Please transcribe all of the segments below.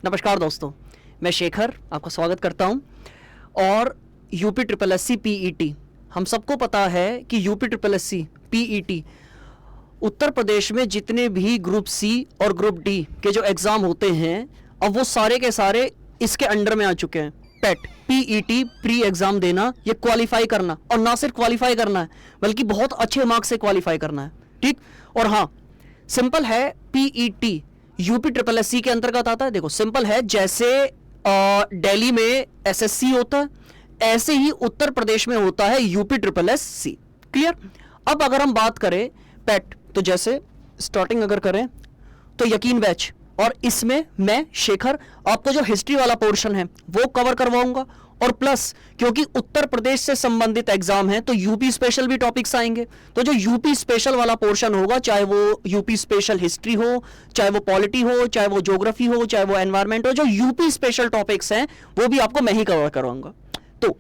नमस्कार दोस्तों, मैं शेखर आपका स्वागत करता हूं। और UP triple S C PET, हम सबको पता है कि UP triple S C PET Uttar Pradesh में जितने भी ग्रुप सी और ग्रुप डी के जो एग्ज़ाम होते हैं, अब वो सारे के सारे इसके अंडर में आ चुके हैं। पेट पीईटी प्री एग्ज़ाम देना, ये क्वालिफाई करना, और ना सिर्फ क्वालिफाई करना है बल्कि बहुत अच्छे मार्क्स से क्वालिफाई करना है। ठीक, और हाँ, सिंपल है, PET UP triple S C के अंतर्गत आता है। देखो सिंपल है, जैसे दिल्ली में एसएससी होता है, ऐसे ही उत्तर प्रदेश में होता है UP triple S C. Clear. अब अगर हम बात करें पेट, तो जैसे स्टार्टिंग अगर करें तो यकीन बैच, और इसमें मैं शेखर आपको जो हिस्ट्री वाला पोर्शन है वो कवर करवाऊंगा, और प्लस क्योंकि उत्तर प्रदेश से संबंधित एग्जाम है तो यूपी स्पेशल भी टॉपिक्स आएंगे। तो जो यूपी स्पेशल वाला पोर्शन होगा, चाहे वो यूपी स्पेशल हिस्ट्री हो, चाहे वो पॉलिटी हो, चाहे वो ज्योग्राफी हो, चाहे वो एनवायरमेंट हो, जो यूपी स्पेशल टॉपिक्स हैं वो भी आपको मैं ही कवर करवाऊंगा। तो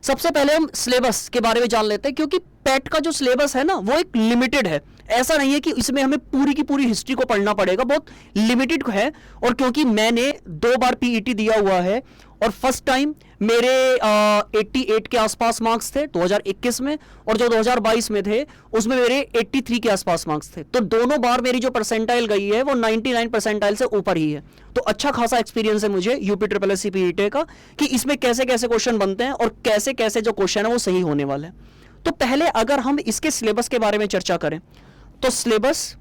सबसे पहले हम सिलेबस के बारे में जान लेते हैं, क्योंकि पेट का जो सिलेबस है ना वो एक लिमिटेड है। ऐसा नहीं है कि इसमें हमें पूरी की पूरी हिस्ट्री को पढ़ना पड़ेगा, बहुत लिमिटेड है। और क्योंकि मैंने 2 बार पीईटी दिया हुआ है और फर्स्ट टाइम मेरे 88 के आसपास मार्क्स थे 2021 में, और जो 2022 में थे उसमें मेरे 83 के आसपास मार्क्स थे। तो दोनों बार मेरी जो परसेंटाइल गई है वो 99 परसेंटाइल से ऊपर ही है। तो अच्छा खासा एक्सपीरियंस है मुझे UP triple S C PET का, कि इसमें कैसे कैसे क्वेश्चन बनते हैं और कैसे कैसे जो क्वेश्चन है वो सही होने वाले हैं। तो पहले अगर हम इसके सिलेबस के बारे में चर्चा करें तो सिलेबस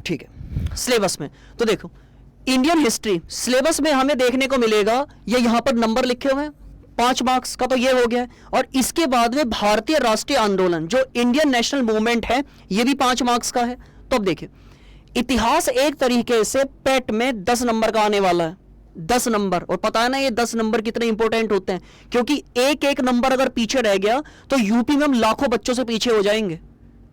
ठीक है। सिलेबस में तो देखो, इंडियन हिस्ट्री सिलेबस में हमें देखने को मिलेगा, ये यहां पर नंबर लिखे हुए हैं 5 मार्क्स का, तो ये हो गया। और इसके बाद में भारतीय राष्ट्रीय आंदोलन, जो इंडियन नेशनल मूवमेंट है, ये भी 5 मार्क्स का है। तो अब देखिए, इतिहास एक तरीके से पेट में 10 नंबर का आने वाला है। 10 नंबर, और पता है ना ये 10 नंबर कितने इंपॉर्टेंट होते हैं, क्योंकि एक एक नंबर अगर पीछे रह गया तो यूपी में हम लाखों बच्चों से पीछे हो जाएंगे।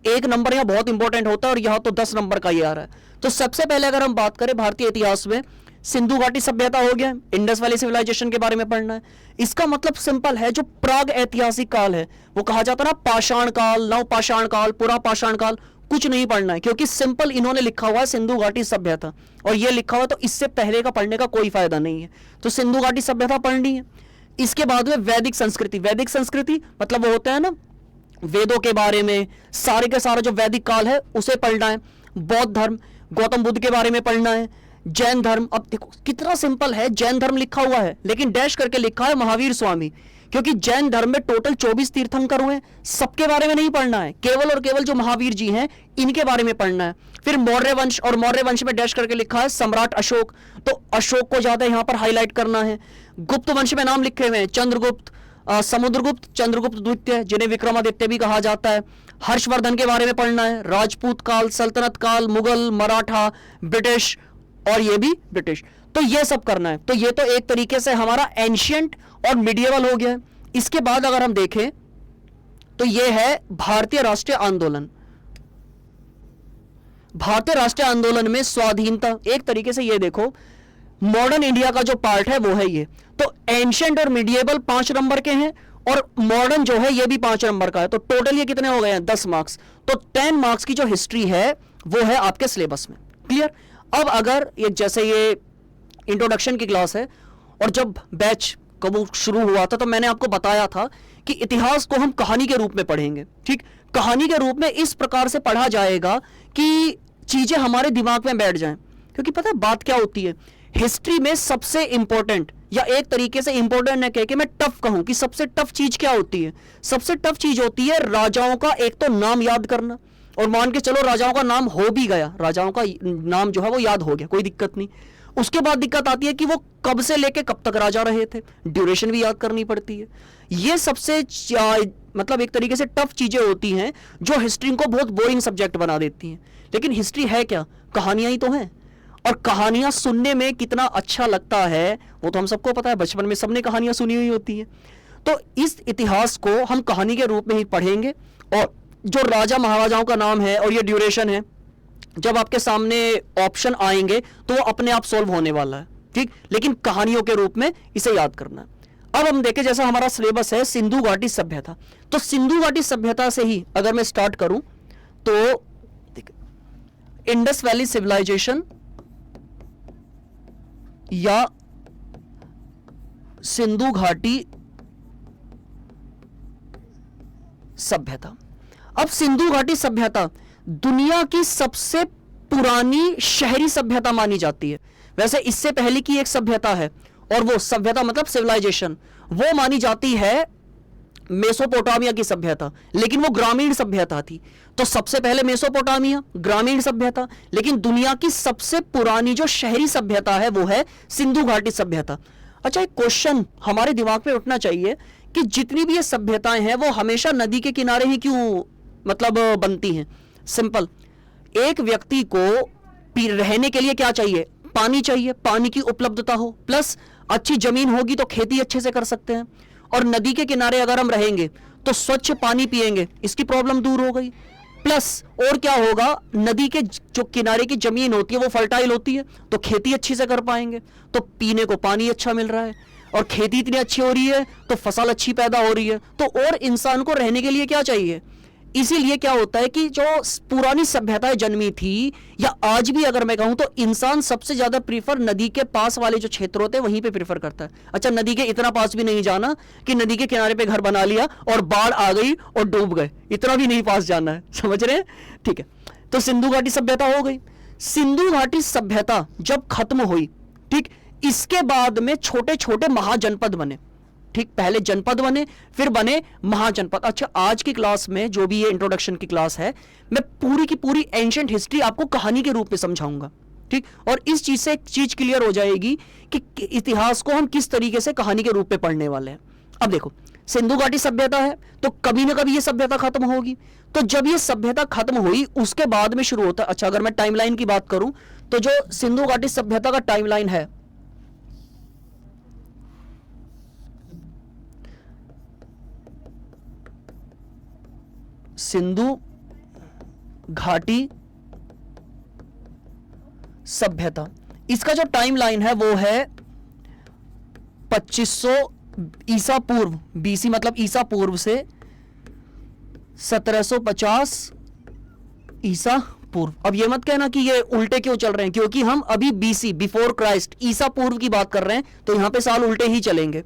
एक नंबर यहां बहुत इंपॉर्टेंट होता है, और यहां तो 10 नंबर का ही आ रहा है। तो सबसे पहले अगर हम बात करें भारतीय इतिहास में, सिंधु घाटी सभ्यता हो गया, इंडस वैली सिविलाइजेशन के बारे में पढ़ना है। इसका मतलब सिंपल है, जो प्राग ऐतिहासिक काल है, वो कहा जाता है ना पाषाण काल, नव पाषाण काल, पुरा पाषाण काल, कुछ नहीं पढ़ना है, क्योंकि सिंपल इन्होंने लिखा हुआ है सिंधु घाटी सभ्यता, और ये लिखा हुआ, तो इससे पहले का पढ़ने का कोई फायदा नहीं है। तो सिंधु घाटी सभ्यता पढ़नी है। इसके बाद में वैदिक संस्कृति, वैदिक संस्कृति मतलब वो होता है ना वेदों के बारे में, सारे के सारा जो वैदिक काल है उसे पढ़ना है। बौद्ध धर्म, गौतम बुद्ध के बारे में पढ़ना है। जैन धर्म, अब देखो कितना सिंपल है, जैन धर्म लिखा हुआ है लेकिन डैश करके लिखा है महावीर स्वामी, क्योंकि जैन धर्म में टोटल 24 तीर्थंकर हुए, सबके बारे में नहीं पढ़ना है, केवल और केवल जो महावीर जी हैं इनके बारे में पढ़ना है। फिर मौर्य वंश, और मौर्य वंश में डैश करके लिखा है सम्राट अशोक, तो अशोक को ज्यादा यहां पर हाईलाइट करना है। गुप्त वंश में नाम लिखे हुए हैं चंद्रगुप्त, समुद्रगुप्त, चंद्रगुप्त द्वितीय, जिन्हें विक्रमादित्य भी कहा जाता है। हर्षवर्धन के बारे में पढ़ना है, राजपूत काल, सल्तनत काल, मुगल, मराठा, ब्रिटिश, और ये भी ब्रिटिश। तो ये सब करना है। तो ये तो एक तरीके से हमारा एंशियंट और मिडियवल हो गया है। इसके बाद अगर हम देखें तो ये है भारतीय राष्ट्रीय आंदोलन। भारतीय राष्ट्रीय आंदोलन में स्वाधीनता, एक तरीके से ये देखो मॉडर्न इंडिया का जो पार्ट है वो है ये। तो एंशियंट और मिडिएबल 5 नंबर के हैं, और मॉडर्न जो है ये भी 5 नंबर का है। तो टोटल ये कितने हो गए हैं, 10 मार्क्स। तो 10 मार्क्स की जो हिस्ट्री है वो है आपके सिलेबस में। क्लियर। अब अगर ये जैसे ये इंट्रोडक्शन की क्लास है, और जब बैच कब शुरू हुआ था तो मैंने आपको बताया था कि इतिहास को हम कहानी के रूप में पढ़ेंगे। ठीक, कहानी के रूप में इस प्रकार से पढ़ा जाएगा कि चीजें हमारे दिमाग में बैठ जाएं। क्योंकि पता है बात क्या होती है, हिस्ट्री में सबसे इंपॉर्टेंट, या एक तरीके से इंपॉर्टेंट न कह के मैं टफ कहूं कि सबसे टफ चीज क्या होती है, सबसे टफ चीज होती है राजाओं का एक तो नाम याद करना। और मान के चलो राजाओं का नाम हो भी गया, राजाओं का नाम जो है वो याद हो गया, कोई दिक्कत नहीं। उसके बाद दिक्कत आती है कि वो कब से लेके कब तक राजा रहे थे, ड्यूरेशन भी याद करनी पड़ती है। ये सबसे मतलब एक तरीके से टफ चीजें होती हैं जो हिस्ट्री को बहुत बोरिंग सब्जेक्ट बना देती हैं। लेकिन हिस्ट्री है क्या, कहानियां ही तो हैं, और कहानियां सुनने में कितना अच्छा लगता है वो तो हम सबको पता है, बचपन में सबने कहानियां सुनी हुई होती हैं। तो इस इतिहास को हम कहानी के रूप में ही पढ़ेंगे, और जो राजा महाराजाओं का नाम है और ये ड्यूरेशन है, जब आपके सामने ऑप्शन आएंगे तो वो अपने आप सॉल्व होने वाला है। ठीक, लेकिन कहानियों के रूप में इसे याद करना है। अब हम देखें, जैसा हमारा सिलेबस है सिंधु घाटी सभ्यता, तो सिंधु घाटी सभ्यता से ही अगर मैं स्टार्ट करूं तो इंडस वैली सिविलाइजेशन या सिंधु घाटी सभ्यता। अब सिंधु घाटी सभ्यता दुनिया की सबसे पुरानी शहरी सभ्यता मानी जाती है। वैसे इससे पहले की एक सभ्यता है, और वो सभ्यता मतलब सिविलाइजेशन, वो मानी जाती है मेसोपोटामिया की सभ्यता, लेकिन वो ग्रामीण सभ्यता थी। तो सबसे पहले मेसोपोटामिया ग्रामीण सभ्यता, लेकिन दुनिया की सबसे पुरानी जो शहरी सभ्यता है वो है सिंधु घाटी सभ्यता। अच्छा, एक क्वेश्चन हमारे दिमाग में उठना चाहिए कि जितनी भी ये सभ्यताएं हैं वो हमेशा नदी के किनारे ही क्यों मतलब बनती हैं? सिंपल, एक व्यक्ति को रहने के लिए क्या चाहिए? पानी चाहिए, पानी की उपलब्धता हो, प्लस अच्छी जमीन होगी तो खेती अच्छे से कर सकते हैं। और नदी के किनारे अगर हम रहेंगे तो स्वच्छ पानी पिएंगे, इसकी प्रॉब्लम दूर हो गई। प्लस और क्या होगा, नदी के जो किनारे की जमीन होती है वो फर्टाइल होती है, तो खेती अच्छी से कर पाएंगे, तो पीने को पानी अच्छा मिल रहा है, और खेती इतनी अच्छी हो रही है तो फसल अच्छी पैदा हो रही है। तो और इंसान को रहने के लिए क्या चाहिए? इसीलिए क्या होता है कि जो पुरानी सभ्यताएं जन्मी थी, या आज भी अगर मैं कहूं तो इंसान सबसे ज्यादा प्रीफर नदी के पास वाले जो क्षेत्र होते हैं वहीं पे प्रीफर करता है। अच्छा, नदी के इतना पास भी नहीं जाना कि नदी के किनारे पे घर बना लिया और बाढ़ आ गई और डूब गए, इतना भी नहीं पास जाना है, समझ रहे हैं? ठीक है, तो सिंधु घाटी सभ्यता हो गई। सिंधु घाटी सभ्यता जब खत्म हुई, ठीक, इसके बाद में छोटे छोटे महाजनपद बने। ठीक, पहले जनपद बने, फिर बने महाजनपद। अच्छा, आज की क्लास में जो भी ये इंट्रोडक्शन की क्लास है, मैं पूरी की पूरी एंशिएंट हिस्ट्री आपको कहानी के रूप में समझाऊंगा। ठीक, और इस चीज से एक चीज क्लियर हो जाएगी कि इतिहास को हम किस तरीके से कहानी के रूप में पढ़ने वाले हैं। अब देखो, सिंधु घाटी सभ्यता है तो कभी ना कभी ये सभ्यता खत्म होगी। तो जब ये सभ्यता खत्म हुई उसके बाद में शुरू होता है। अच्छा, अगर मैं टाइमलाइन की बात करूं तो जो सिंधु घाटी सभ्यता का टाइमलाइन है, सिंधु घाटी सभ्यता, इसका जो टाइमलाइन है वो है 2500 ईसा पूर्व, बीसी मतलब ईसा पूर्व से 1750 ईसा पूर्व। अब ये मत कहना कि ये उल्टे क्यों चल रहे हैं, क्योंकि हम अभी बीसी बिफोर क्राइस्ट ईसा पूर्व की बात कर रहे हैं, तो यहां पे साल उल्टे ही चलेंगे।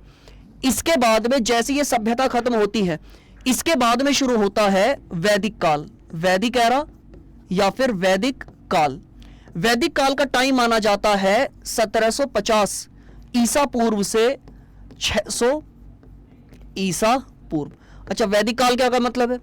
इसके बाद में जैसे ये सभ्यता खत्म होती है, इसके बाद में शुरू होता है वैदिक काल, वैदिक एरा या फिर वैदिक काल। वैदिक काल का टाइम माना जाता है 1750 ईसा पूर्व से 600 ईसा पूर्व। अच्छा, वैदिक काल क्या का मतलब है?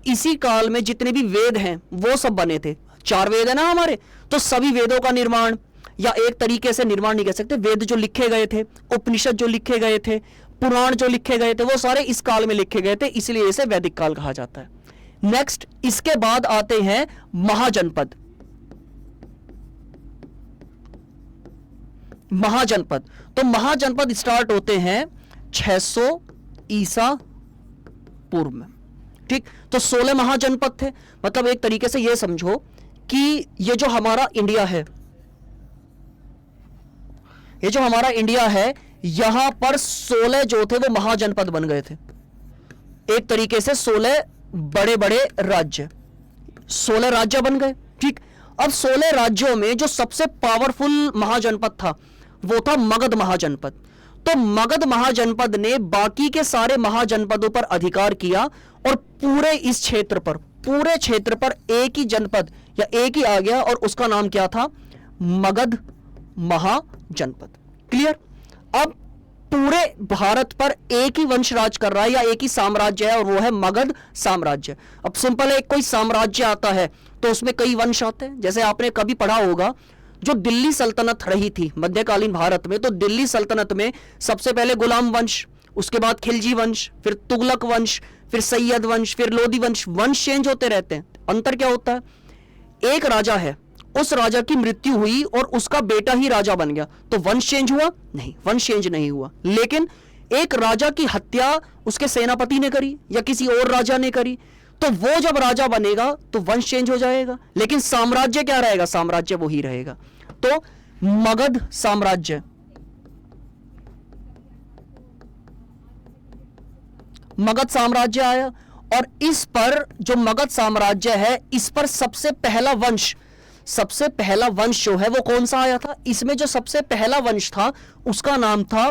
इसी काल में जितने भी वेद हैं वो सब बने थे। 4 वेद है ना हमारे, तो सभी वेदों का निर्माण, या एक तरीके से निर्माण नहीं कह सकते, वेद जो लिखे गए थे, उपनिषद जो लिखे गए थे, पुराण जो लिखे गए थे, वो सारे इस काल में लिखे गए थे, इसलिए इसे वैदिक काल कहा जाता है। नेक्स्ट, इसके बाद आते हैं महाजनपद। महाजनपद, तो महाजनपद स्टार्ट होते हैं 600 ईसा पूर्व में। ठीक, तो 16 महाजनपद थे। मतलब एक तरीके से यह समझो कि ये जो हमारा इंडिया है, ये जो हमारा इंडिया है, यहां पर 16 जो थे वो महाजनपद बन गए थे। एक तरीके से 16 बड़े बड़े राज्य, 16 राज्य बन गए। ठीक, अब 16 राज्यों में जो सबसे पावरफुल महाजनपद था वो था मगध महाजनपद। तो मगध महाजनपद ने बाकी के सारे महाजनपदों पर अधिकार किया, और पूरे इस क्षेत्र पर, पूरे क्षेत्र पर एक ही जनपद या एक ही आ गया, और उसका नाम क्या था? मगध महाजनपद। क्लियर? अब पूरे भारत पर एक ही वंश राज कर रहा है, या एक ही साम्राज्य है, और वो है मगध साम्राज्य। अब सिंपल है, कोई साम्राज्य आता है तो उसमें कई वंश आते हैं। जैसे आपने कभी पढ़ा होगा, जो दिल्ली सल्तनत रही थी मध्यकालीन भारत में, तो दिल्ली सल्तनत में सबसे पहले गुलाम वंश, उसके बाद खिलजी वंश, फिर तुगलक वंश, फिर सैयद वंश, फिर लोधी वंश। वंश चेंज होते रहते हैं। अंतर क्या होता है? एक राजा है, उस राजा की मृत्यु हुई और उसका बेटा ही राजा बन गया, तो वंश चेंज हुआ? नहीं, वंश चेंज नहीं हुआ। लेकिन एक राजा की हत्या उसके सेनापति ने करी या किसी और राजा ने करी, तो वो जब राजा बनेगा तो वंश चेंज हो जाएगा, लेकिन साम्राज्य क्या रहेगा? साम्राज्य वो ही रहेगा। तो मगध साम्राज्य, मगध साम्राज्य आया। और इस पर जो मगध साम्राज्य है, इस पर सबसे पहला वंश जो है वो कौन सा आया था? इसमें जो सबसे पहला वंश था उसका नाम था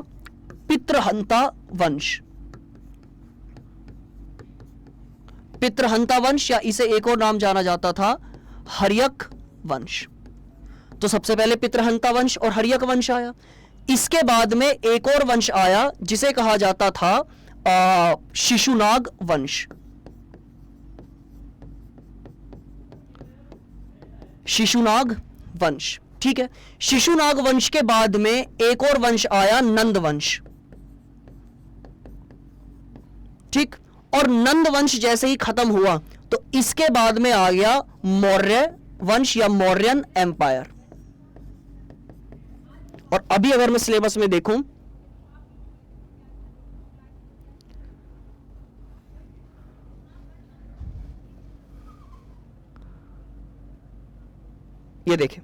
पितृहंता वंश। पितृहंता वंश, या इसे एक और नाम जाना जाता था हर्यक वंश। तो सबसे पहले पितृहंता वंश और हर्यक वंश आया। इसके बाद में एक और वंश आया जिसे कहा जाता था शिशुनाग वंश। शिशुनाग वंश, ठीक है। शिशुनाग वंश के बाद में एक और वंश आया नंद वंश, ठीक। और नंद वंश जैसे ही खत्म हुआ तो इसके बाद में आ गया मौर्य वंश या मौर्यन एम्पायर। और अभी अगर मैं सिलेबस में देखूं, ये देखें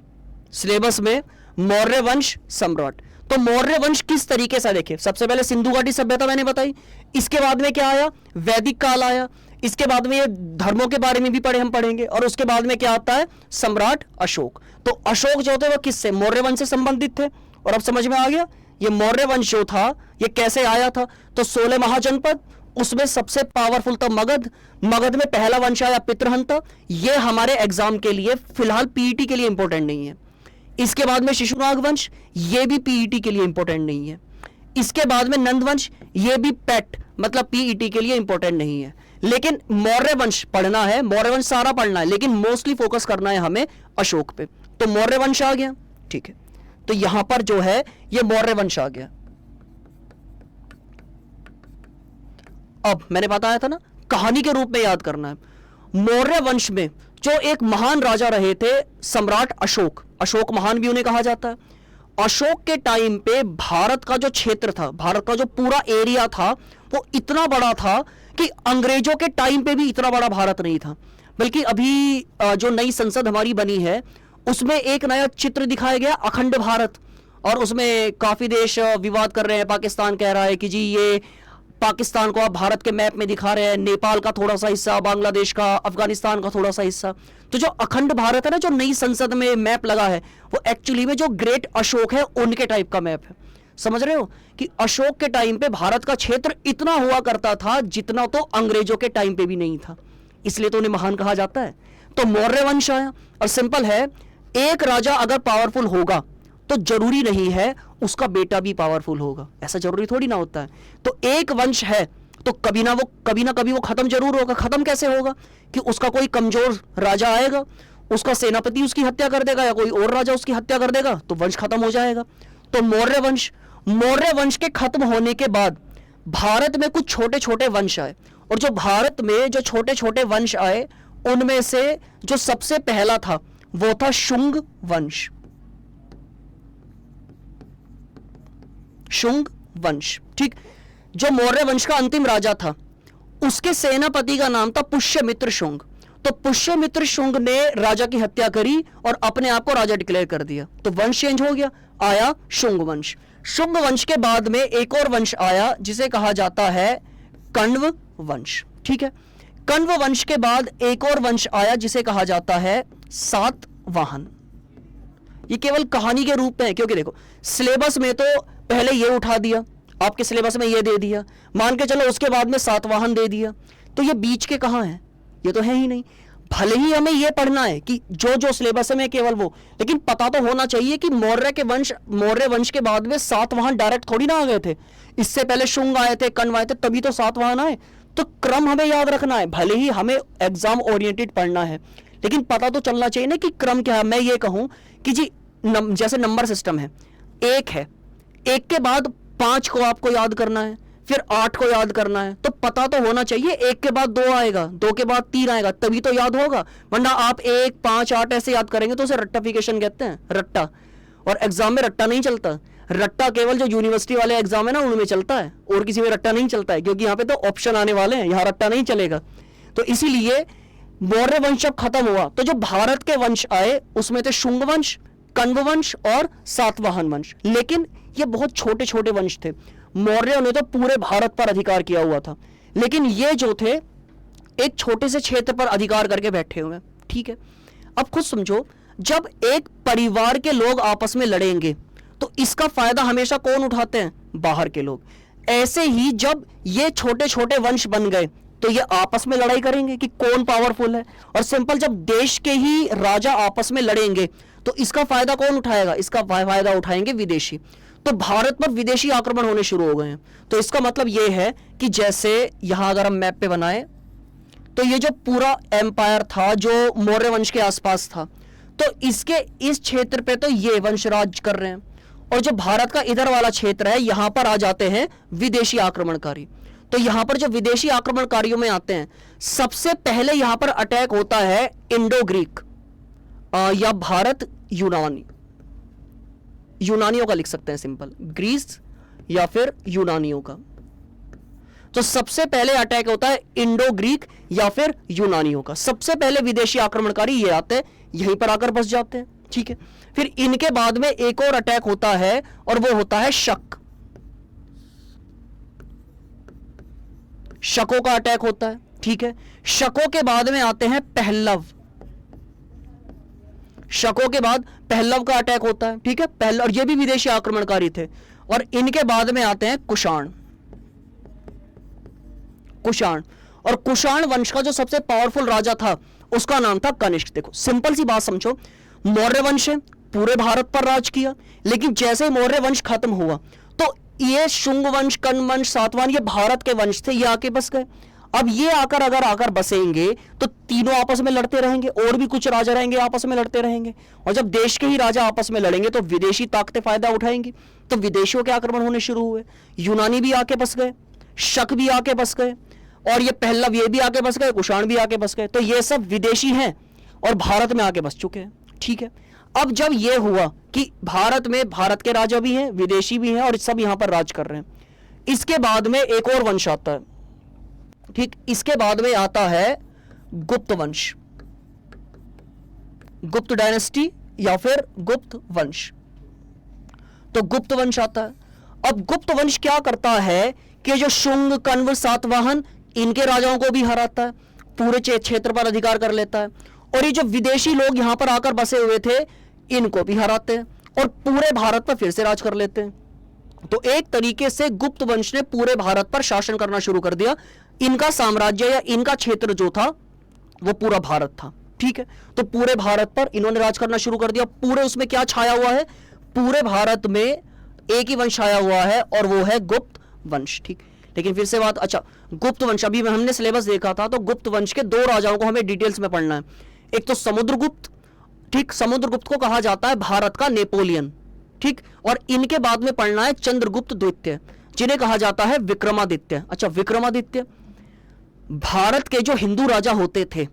सिलेबस में मौर्य वंश सम्राट। तो मौर्य वंश किस तरीके से देखें, सबसे पहले सिंधु घाटी सभ्यता मैंने बताई, इसके बाद में क्या आया? वैदिक काल आया। इसके बाद में ये धर्मों के बारे में भी हम पढ़ेंगे। और उसके बाद में क्या आता है? सम्राट अशोक। तो अशोक जो थे वो किससे? मौर्य वंश से संबंधित थे। और अब समझ में आ गया ये मौर्य वंश जो था ये कैसे आया था। तो 16 महाजनपद, उसमें सबसे पावरफुल था मगध। मगध में पहला वंश आया पितृहंता। ये हमारे एग्जाम के लिए फिलहाल पीईटी के लिए इंपॉर्टेंट नहीं है। इसके बाद में शिशुनाग वंश, ये भी पीईटी के लिए इंपॉर्टेंट नहीं है। इसके बाद में नंद वंश, ये भी पेट मतलब पीईटी के लिए इंपॉर्टेंट नहीं है। लेकिन मौर्य वंश पढ़ना है, मौर्य वंश सारा पढ़ना है, लेकिन मोस्टली फोकस करना है हमें अशोक पे। तो मौर्य वंश आ गया, ठीक है। तो यहां पर जो है ये मौर्य वंश आ गया। अब मैंने बताया था ना, कहानी के रूप में याद करना है। मौर्य वंश में जो एक महान राजा रहे थे सम्राट अशोक, अशोक महान भी उन्हें कहा जाता है। अशोक के टाइम पे भारत का जो क्षेत्र था, भारत का जो पूरा एरिया था वो इतना बड़ा था कि अंग्रेजों के टाइम पे भी इतना बड़ा भारत नहीं था। बल्कि अभी जो नई संसद हमारी बनी है उसमें एक नया चित्र दिखाया गया, अखंड भारत। और उसमें काफी देश विवाद कर रहे हैं। पाकिस्तान कह रहा है कि जी ये पाकिस्तान को आप भारत के मैप में दिखा रहे हैं, नेपाल का थोड़ा सा हिस्सा, बांग्लादेश का, अफगानिस्तान का थोड़ा सा हिस्सा। तो जो अखंड भारत है ना, जो नई संसद में मैप लगा है, वो एक्चुअली में जो ग्रेट अशोक है उनके टाइप का मैप है। समझ रहे हो कि अशोक के टाइम पे भारत का क्षेत्र इतना हुआ करता था जितना तो अंग्रेजों के टाइम पे भी नहीं था, इसलिए तो उन्हें महान कहा जाता है। तो मौर्य वंश आया। और सिंपल है, एक राजा अगर पावरफुल होगा तो जरूरी नहीं है उसका बेटा भी पावरफुल होगा, ऐसा जरूरी थोड़ी ना होता है। तो एक वंश है तो कभी ना कभी वो खत्म जरूर होगा। खत्म कैसे होगा? कि उसका कोई कमजोर राजा आएगा, उसका सेनापति उसकी हत्या कर देगा, या कोई और राजा उसकी हत्या कर देगा, तो वंश खत्म हो जाएगा। तो मौर्य वंश के खत्म होने के बाद भारत में कुछ छोटे छोटे वंश आए। और जो भारत में जो छोटे छोटे वंश आए उनमें से जो सबसे पहला था वो था शुंग वंश। शुंग वंश, ठीक। जो मौर्य वंश का अंतिम राजा था उसके सेनापति का नाम था पुष्यमित्र शुंग। तो पुष्यमित्र शुंग ने राजा की हत्या करी और अपने आप को राजा डिक्लेयर कर दिया, तो वंश चेंज हो गया, आया शुंग वंश। शुंग वंश के बाद में एक और वंश आया जिसे कहा जाता है कण्व वंश, ठीक है। कण्व वंश के बाद एक और वंश आया जिसे कहा जाता है सातवाहन। ये केवल कहानी के रूप में है, क्योंकि देखो सिलेबस में तो पहले ये उठा दिया, आपके सिलेबस में ये दे दिया, मान के चलो उसके बाद में सातवाहन दे दिया, तो ये बीच के कहां है? ये तो है ही नहीं। भले ही हमें ये पढ़ना है कि जो जो सिलेबस में केवल वो, लेकिन पता तो होना चाहिए कि मौर्य वंश के बाद में सातवाहन डायरेक्ट थोड़ी ना आ गए थे। इससे पहले शुंग आए थे, कण्व आए थे, तभी तो सातवाहन आए। तो क्रम हमें याद रखना है, भले ही हमें एग्जाम ओरिएंटेड पढ़ना है, लेकिन पता तो चलना चाहिए ना कि क्रम क्या है। मैं ये कहूं कि जी जैसे नंबर सिस्टम है, एक है, एक के बाद 5 को आपको याद करना है, फिर 8 को याद करना है, तो पता तो होना चाहिए एक के बाद 2 आएगा, 2 के बाद 3 आएगा, तभी तो याद होगा। वरना आप 1, 5, 8 ऐसे याद करेंगे तो उसे रट्टाफिकेशन कहते हैं, रट्टा। और एग्जाम में रट्टा नहीं चलता। रट्टा केवल जो यूनिवर्सिटी वाले एग्जाम है ना उनमें चलता है, और किसी में रट्टा नहीं चलता है, क्योंकि यहाँ पे तो ऑप्शन आने वाले हैं, यहाँ रट्टा नहीं चलेगा। तो इसीलिए मौर्य वंश जब खत्म हुआ तो जो भारत के वंश आए उसमें थे शुंग वंश, कण्व वंश और सातवाहन वंश। लेकिन ये बहुत छोटे छोटे वंश थे। मौर्यों ने तो पूरे भारत पर अधिकार किया हुआ था, लेकिन ये जो थे एक छोटे से क्षेत्र पर अधिकार करके बैठे हुए हैं। ठीक है, अब खुद समझो, जब एक परिवार के लोग आपस में लड़ेंगे तो इसका फायदा हमेशा कौन उठाते हैं? बाहर के लोग। ऐसे ही जब ये छोटे छोटे वंश बन गए तो ये आपस में लड़ाई करेंगे कि कौन पावरफुल है। और सिंपल, जब देश के ही राजा आपस में लड़ेंगे तो इसका फायदा कौन उठाएगा? इसका फायदा उठाएंगे विदेशी। तो भारत पर विदेशी आक्रमण होने शुरू हो गए हैं। तो इसका मतलब यह है कि जैसे यहां अगर हम मैप पे बनाए तो ये जो पूरा एम्पायर था जो मौर्य वंश के आसपास था, तो इसके इस क्षेत्र पे तो ये वंश राज कर रहे हैं, और जो भारत का इधर वाला क्षेत्र है यहां पर आ जाते हैं विदेशी आक्रमणकारी। तो यहां पर जो विदेशी आक्रमणकारियों में आते हैं, सबसे पहले यहां पर अटैक होता है इंडो ग्रीक या भारत यूनानियों का लिख सकते हैं सिंपल, ग्रीस या फिर यूनानियों का। तो सबसे पहले अटैक होता है इंडो ग्रीक या फिर यूनानियों का। सबसे पहले विदेशी आक्रमणकारी ये आते हैं, यहीं पर आकर बस जाते हैं। ठीक है, फिर इनके बाद में एक और अटैक होता है और वो होता है शकों का अटैक होता है। ठीक है, शकों के बाद में आते हैं पहलव। शकों के बाद पहलव का अटैक होता है। ठीक है, पहलव, और ये भी विदेशी आक्रमणकारी थे। और इनके बाद में आते हैं कुषाण। और कुषाण वंश का जो सबसे पावरफुल राजा था उसका नाम था कनिष्क। देखो सिंपल सी बात समझो, मौर्य वंश है, पूरे भारत पर राज किया, लेकिन जैसे ही मौर्य वंश खत्म हुआ तो ये शुंग वंश, कण्व वंश, सातवाहन, ये भारत के वंश थे, ये आके बस गए। अब ये आकर बसेंगे तो तीनों आपस में लड़ते रहेंगे, और भी कुछ राजा रहेंगे आपस में लड़ते रहेंगे। और जब देश के ही राजा आपस में लड़ेंगे तो विदेशी ताकतें फायदा उठाएंगी। तो विदेशियों के आक्रमण होने शुरू हुए, यूनानी भी आके बस गए, शक भी आके बस गए, और ये पहलव ये भी आके बस गए, कुषाण भी आके बस गए। तो ये सब विदेशी हैं और भारत में आके बस चुके हैं। ठीक है, अब जब ये हुआ कि भारत में भारत के राजा भी हैं, विदेशी भी हैं, और सब यहां पर राज कर रहे हैं, इसके बाद में एक और वंश आता है। ठीक, इसके बाद में आता है गुप्त वंश, गुप्त डायनेस्टी या फिर गुप्त वंश। तो गुप्त वंश आता है। अब गुप्त वंश क्या करता है कि जो शुंग, कण्व, सातवाहन, इनके राजाओं को भी हराता है, पूरे क्षेत्र पर अधिकार कर लेता है, और ये जो विदेशी लोग यहां पर आकर बसे हुए थे इनको भी हराते हैं और पूरे भारत पर फिर से राज कर लेते हैं। तो एक तरीके से गुप्त वंश ने पूरे भारत पर शासन करना शुरू कर दिया। इनका साम्राज्य या इनका क्षेत्र जो था वो पूरा भारत था। ठीक है, तो पूरे भारत पर इन्होंने राज करना शुरू कर दिया। पूरे उसमें क्या छाया हुआ है? पूरे भारत में एक ही वंश छाया हुआ है और वो है गुप्त वंश। ठीक, लेकिन फिर से बात, अच्छा गुप्त वंश, अभी हमने सिलेबस देखा था तो गुप्त वंश के दो राजाओं को हमें डिटेल्स में पढ़ना है। एक तो समुद्रगुप्त। ठीक, समुद्रगुप्त को कहा जाता है भारत का नेपोलियन। ठीक, और इनके बाद में पढ़ना है चंद्रगुप्त द्वितीय, जिन्हें कहा जाता है विक्रमादित्य। अच्छा, विक्रमादित्य भारत के जो हिंदू राजा होते थे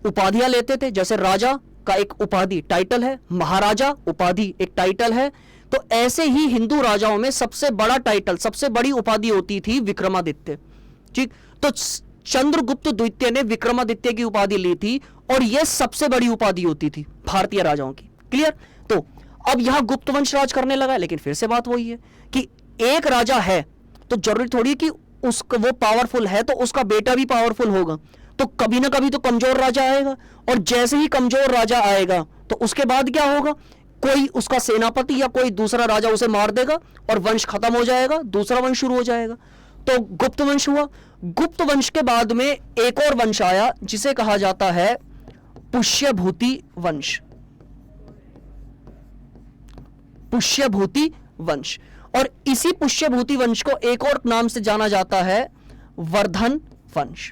उपाधियां लेते थे, जैसे राजा का एक उपाधि टाइटल है, महाराजा उपाधि एक टाइटल है, तो ऐसे ही हिंदू राजाओं में सबसे बड़ा टाइटल, सबसे बड़ी उपाधि होती थी विक्रमादित्य। ठीक, तो चंद्रगुप्त द्वितीय ने विक्रमादित्य की उपाधि ली थी और यह सबसे बड़ी उपाधि होती थी भारतीय राजाओं की। क्लियर? तो अब यहां गुप्त वंश राज करने लगा, लेकिन फिर से बात वही है कि एक राजा है तो जरूरी थोड़ी कि उसका वो पावरफुल है तो उसका बेटा भी पावरफुल होगा। तो कभी ना कभी तो कमजोर राजा आएगा, और जैसे ही कमजोर राजा आएगा तो उसके बाद क्या होगा? कोई उसका सेनापति या कोई दूसरा राजा उसे मार देगा और वंश खत्म हो जाएगा, दूसरा वंश शुरू हो जाएगा। तो गुप्त वंश हुआ। गुप्त वंश के बाद में एक और वंश आया जिसे कहा जाता है पुष्यभूति वंश। पुष्यभूति वंश, और इसी पुष्यभूति वंश को एक और नाम से जाना जाता है वर्धन वंश।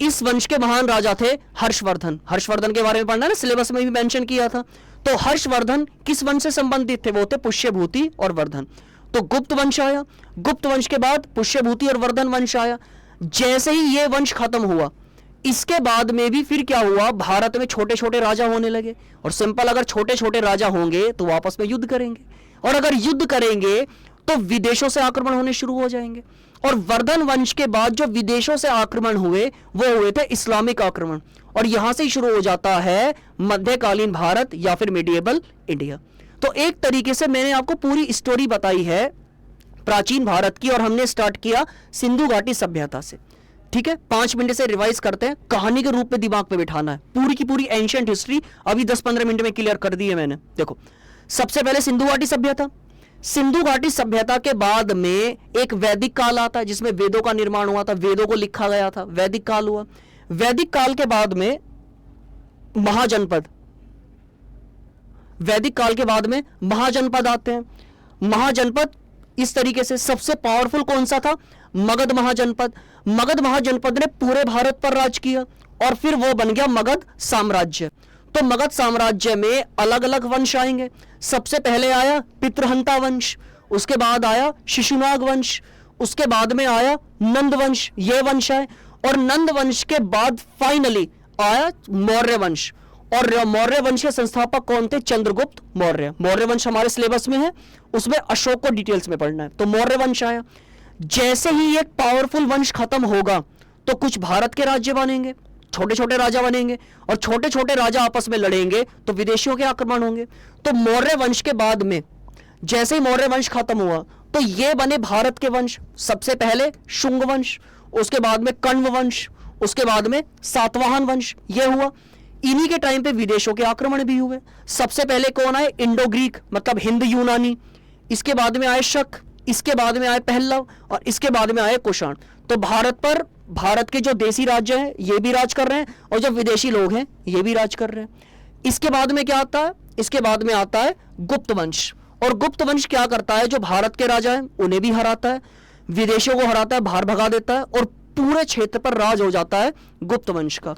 इस वंश के महान राजा थे हर्षवर्धन। हर्षवर्धन के बारे में पढ़ना है ना, सिलेबस में भी मेंशन किया था। तो हर्षवर्धन किस वंश से संबंधित थे? वो थे पुष्यभूति और वर्धन। तो गुप्त वंश आया, गुप्त वंश के बाद पुष्यभूति और वर्धन वंश आया। जैसे ही ये वंश खत्म हुआ, इसके बाद में भी फिर क्या हुआ? भारत में छोटे छोटे राजा होने लगे, और सिंपल, अगर छोटे छोटे राजा होंगे तो वो आपस में युद्ध करेंगे, और अगर युद्ध करेंगे तो विदेशों से आक्रमण होने शुरू हो जाएंगे। और वर्धन वंश के बाद जो विदेशों से आक्रमण हुए वो हुए थे इस्लामिक आक्रमण, और यहां से ही शुरू हो जाता है मध्यकालीन भारत या फिर मिडिएबल इंडिया। तो एक तरीके से मैंने आपको पूरी स्टोरी बताई है प्राचीन भारत की, और हमने स्टार्ट किया सिंधु घाटी सभ्यता से। ठीक है, 5 मिनट से रिवाइज करते हैं, कहानी के रूप में दिमाग पे बिठाना है, पूरी की पूरी एंशिएंट हिस्ट्री अभी 10-15 मिनट में क्लियर कर दी है मैंने। देखो, सबसे पहले सिंधु घाटी सभ्यता। सिंधु घाटी सभ्यता के बाद में एक वैदिक काल आता है जिसमें वेदों का निर्माण हुआ था, वेदों को लिखा गया था, वैदिक काल हुआ। वैदिक काल के बाद में महाजनपद, वैदिक काल के बाद में महाजनपद आते हैं। महाजनपद इस तरीके से सबसे पावरफुल कौन सा था? मगध महाजनपद। मगध महाजनपद ने पूरे भारत पर राज किया और फिर वो बन गया मगध साम्राज्य। तो मगध साम्राज्य में अलग अलग वंश आएंगे। सबसे पहले आया पितृहंता वंश, उसके बाद आया शिशुनाग वंश, उसके बाद में आया नंद वंश, ये वंश है। और नंद वंश के बाद फाइनली आया मौर्य वंश। और मौर्य वंश के संस्थापक कौन थे? चंद्रगुप्त मौर्य। मौर्य वंश हमारे सिलेबस में है, उसमें अशोक को डिटेल्स में पढ़ना है। तो मौर्य वंश आया। जैसे ही एक पावरफुल वंश खत्म होगा तो कुछ भारत के राज्य बनेंगे, छोटे छोटे राजा बनेंगे, और छोटे छोटे राजा आपस में लड़ेंगे तो विदेशियों के आक्रमण होंगे। तो मौर्य वंश के बाद में जैसे ही मौर्य वंश खत्म हुआ तो ये बने भारत के वंश। सबसे पहले शुंग वंश, उसके बाद में कण्व वंश, उसके बाद में सातवाहन वंश, ये हुआ। इन्हीं के टाइम पे विदेशों के आक्रमण भी हुए। सबसे पहले कौन आए? इंडो ग्रीक, मतलब हिंद यूनानी। इसके बाद में आए शक, इसके बाद में आए पहलव, और इसके बाद में आए कुषाण। तो भारत पर भारत के जो देसी राज्य हैं ये भी राज कर रहे हैं, और जो विदेशी लोग हैं ये भी राज कर रहे हैं। इसके बाद में क्या आता है? इसके बाद में आता है गुप्त वंश। और गुप्त वंश क्या करता है? जो भारत के राजा हैं उन्हें भी हराता है, विदेशियों को हराता है, बाहर भगा देता है, और पूरे क्षेत्र पर राज हो जाता है गुप्त वंश का।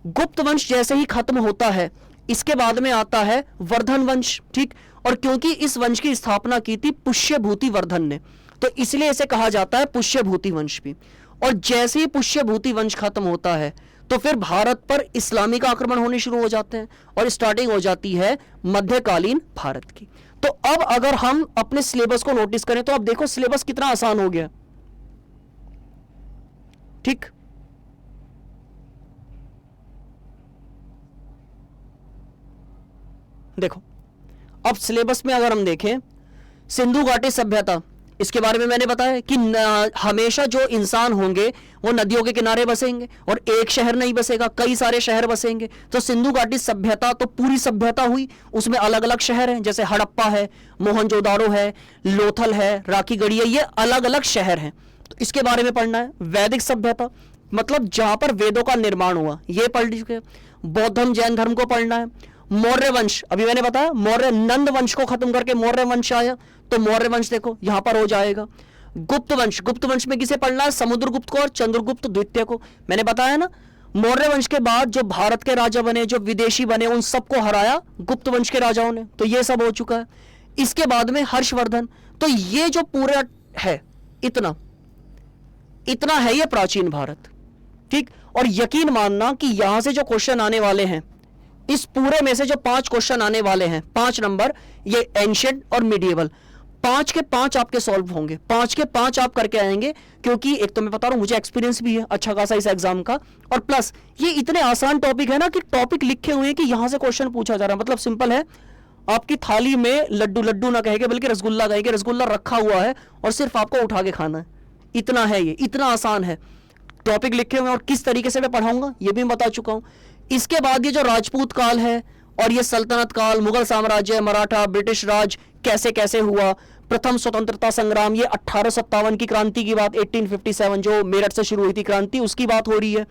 गुप्त वंश जैसे ही खत्म होता है, इसके बाद में आता है वर्धन वंश। ठीक, और क्योंकि इस वंश की स्थापना की थी पुष्यभूति वर्धन ने, तो इसलिए इसे कहा जाता है पुष्यभूति वंश भी। और जैसे ही पुष्यभूति वंश खत्म होता है तो फिर भारत पर इस्लामी का आक्रमण होने शुरू हो जाते हैं, और स्टार्टिंग हो जाती है मध्यकालीन भारत की। तो अब अगर हम अपने सिलेबस को नोटिस करें तो अब देखो सिलेबस कितना आसान हो गया। ठीक, देखो अब सिलेबस में अगर हम देखें, सिंधु घाटी सभ्यता, इसके बारे में मैंने बताया कि हमेशा जो इंसान होंगे वो नदियों के किनारे बसेंगे, और एक शहर नहीं बसेगा, कई सारे शहर बसेंगे। तो सिंधु घाटी सभ्यता तो पूरी सभ्यता हुई, उसमें अलग अलग शहर हैं, जैसे हड़प्पा है, मोहनजोदारो है, लोथल है, राखीगढ़ी है, ये अलग अलग शहर हैं। तो इसके बारे में पढ़ना है। वैदिक सभ्यता मतलब जहां पर वेदों का निर्माण हुआ, ये पढ़ लीजिए। बौद्ध धर्म, जैन धर्म को पढ़ना है। मौर्य वंश, अभी मैंने बताया मौर्य, नंद वंश को खत्म करके मौर्य वंश आया, तो मौर्य वंश देखो यहां पर हो जाएगा। गुप्त वंश, गुप्त वंश में किसे पढ़ना है? समुद्रगुप्त को और चंद्रगुप्त द्वितीय को। मैंने बताया ना, मौर्य वंश के बाद जो भारत के राजा बने, जो विदेशी बने, उन सबको हराया गुप्त वंश के राजाओं ने। तो ये सब हो चुका है। इसके बाद में हर्षवर्धन। तो ये जो पूरा है, इतना इतना है ये प्राचीन भारत। ठीक, और यकीन मानना कि यहां से जो क्वेश्चन आने वाले हैं, इस पूरे में से जो 5 क्वेश्चन आने वाले हैं, 5 नंबर, ये एंशिएंट और मिडिएवल, 5 के 5 आपके सॉल्व होंगे, 5 के 5 आप करके आएंगे। क्योंकि एक तो मैं बता रहा हूं, मुझे एक्सपीरियंस भी है अच्छा खासा इस एग्जाम का, और प्लस ये इतने आसान टॉपिक है ना कि टॉपिक लिखे हुए हैं कि यहां से क्वेश्चन पूछा जा रहा है। मतलब सिंपल है, आपकी थाली में लड्डू लड्डू ना कहेंगे बल्कि रसगुल्ला कहेंगे, रसगुल्ला रखा हुआ है और सिर्फ आपको उठा के खाना है। इतना है, ये इतना आसान है। टॉपिक लिखे हुए हैं, और किस तरीके से मैं पढ़ाऊंगा ये भी बता चुका हूं। इसके बाद ये जो राजपूत काल है, और ये सल्तनत काल, मुगल साम्राज्य, मराठा, ब्रिटिश राज कैसे कैसे हुआ, प्रथम स्वतंत्रता संग्राम, ये 1857 की क्रांति की बात, 1857 जो मेरठ से शुरू हुई थी क्रांति, उसकी बात हो रही है।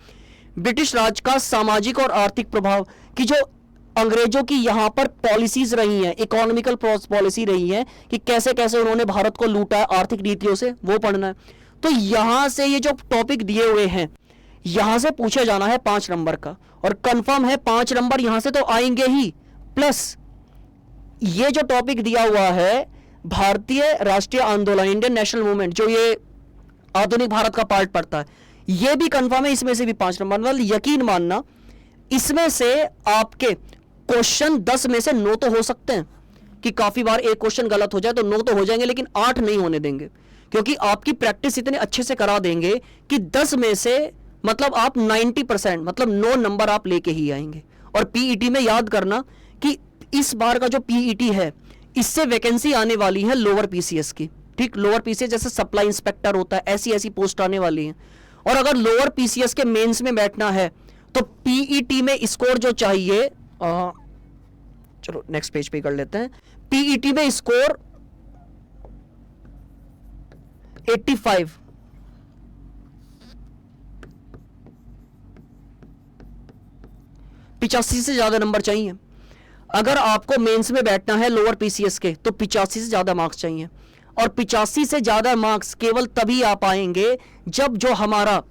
ब्रिटिश राज का सामाजिक और आर्थिक प्रभाव, कि जो अंग्रेजों की यहां पर पॉलिसीज रही हैं, इकोनॉमिकल पॉलिसी रही है, कि कैसे कैसे उन्होंने भारत को लूटा है आर्थिक नीतियों से, वो पढ़ना है। तो यहां से ये जो टॉपिक दिए हुए हैं, यहां से पूछे जाना है 5 नंबर का, और कंफर्म है 5 नंबर यहां से तो आएंगे ही। प्लस ये जो टॉपिक दिया हुआ है, भारतीय राष्ट्रीय आंदोलन, इंडियन नेशनल मूवमेंट, जो ये आधुनिक भारत का पार्ट पड़ता है, ये भी कंफर्म है, इसमें से भी 5 नंबर। मतलब यकीन मानना, इसमें से आपके क्वेश्चन 10 में से 9 तो हो सकते हैं, कि काफी बार एक क्वेश्चन गलत हो जाए तो 9 तो हो जाएंगे, लेकिन 8 नहीं होने देंगे, क्योंकि आपकी प्रैक्टिस इतने अच्छे से करा देंगे कि 10 में से मतलब आप 90%, मतलब 9 नंबर आप लेके ही आएंगे। और पीईटी में याद करना कि इस बार का जो पीईटी है, इससे वैकेंसी आने वाली है लोअर पीसीएस की, ठीक, लोअर पीसीएस जैसे सप्लाई इंस्पेक्टर होता है, ऐसी ऐसी पोस्ट आने वाली है। और अगर लोअर पीसीएस के मेंस में बैठना है तो पीईटी में स्कोर जो चाहिए, चलो नेक्स्ट पेज पे कर लेते हैं, पीईटी में स्कोर 85, पिचासी से ज्यादा नंबर चाहिए। अगर आपको मेंस में बैठना है लोअर पीसीएस के तो 85 से ज्यादा मार्क्स चाहिए। और 85 से ज्यादा मार्क्स केवल तभी आ पाएंगे जब जो हमारा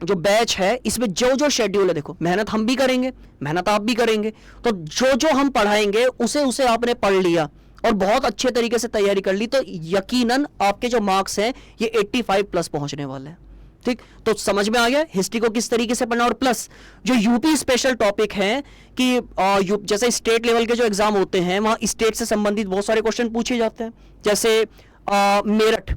जो बैच है इसमें जो जो शेड्यूल है, देखो मेहनत हम भी करेंगे, मेहनत आप भी करेंगे, तो जो जो हम पढ़ाएंगे उसे उसे आपने पढ़ लिया और बहुत अच्छे तरीके से तैयारी कर ली तो यकीनन आपके जो मार्क्स हैं ये 85 प्लस पहुंचने वाले हैं। ठीक, तो समझ में आ गया हिस्ट्री को किस तरीके से पढ़ना। और प्लस जो यूपी स्पेशल टॉपिक है कि जैसे स्टेट लेवल के जो एग्जाम होते हैं वहां स्टेट से संबंधित बहुत सारे क्वेश्चन पूछे जाते हैं। जैसे मेरठ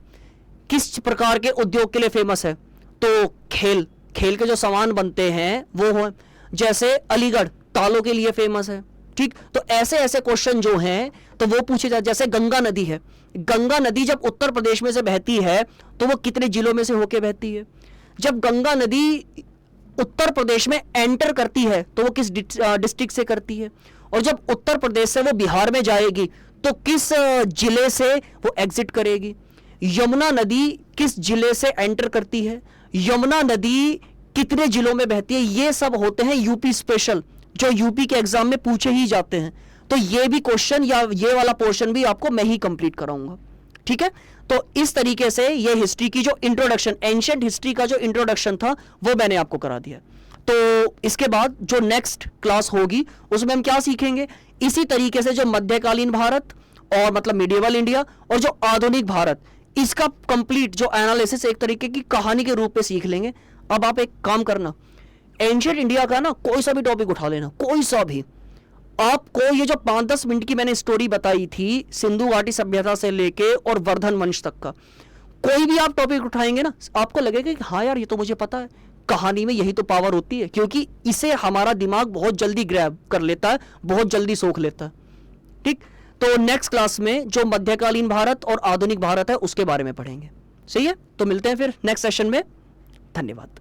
किस प्रकार के उद्योग के लिए फेमस है, तो खेल के जो सामान बनते हैं वो हो। जैसे अलीगढ़ तालों के लिए फेमस है। ठीक, तो ऐसे ऐसे क्वेश्चन जो हैं तो वो पूछे जाते। जैसे गंगा नदी है, गंगा नदी जब उत्तर प्रदेश में से बहती है तो वो कितने जिलों में से होके बहती है। जब गंगा नदी उत्तर प्रदेश में एंटर करती है तो वो किस डिस्ट्रिक्ट से करती है। और जब उत्तर प्रदेश से वो बिहार में जाएगी तो किस जिले से वो एग्जिट करेगी। यमुना नदी किस जिले से एंटर करती है, यमुना नदी कितने जिलों में बहती है। ये सब होते हैं यूपी स्पेशल जो यूपी के एग्जाम में पूछे ही जाते हैं। तो ये भी क्वेश्चन या ये वाला पोर्शन भी आपको मैं ही कंप्लीट कराऊंगा। ठीक है, तो इस तरीके से ये हिस्ट्री की जो इंट्रोडक्शन, एंशिएंट हिस्ट्री का जो इंट्रोडक्शन था वो मैंने आपको करा दिया। तो इसके बाद जो नेक्स्ट क्लास होगी उसमें हम क्या सीखेंगे, इसी तरीके से जो मध्यकालीन भारत और मतलब मिडिवल इंडिया और जो आधुनिक भारत, इसका कंप्लीट जो एनालिसिस एक तरीके की कहानी के रूप में सीख लेंगे। अब आप एक काम करना, एंशिएंट इंडिया का ना कोई सा भी टॉपिक उठा लेना, कोई सा भी। आपको ये जो 5-10 मिनट की मैंने स्टोरी बताई थी सिंधु घाटी सभ्यता से लेके और वर्धन वंश तक का, कोई भी आप टॉपिक उठाएंगे ना आपको लगेगा कि हाँ यार ये तो मुझे पता है। कहानी में यही तो पावर होती है, क्योंकि इसे हमारा दिमाग बहुत जल्दी ग्रैब कर लेता है, बहुत जल्दी सोख लेता है। ठीक, तो नेक्स्ट क्लास में जो मध्यकालीन भारत और आधुनिक भारत है उसके बारे में पढ़ेंगे। सही है, तो मिलते हैं फिर नेक्स्ट सेशन में। धन्यवाद।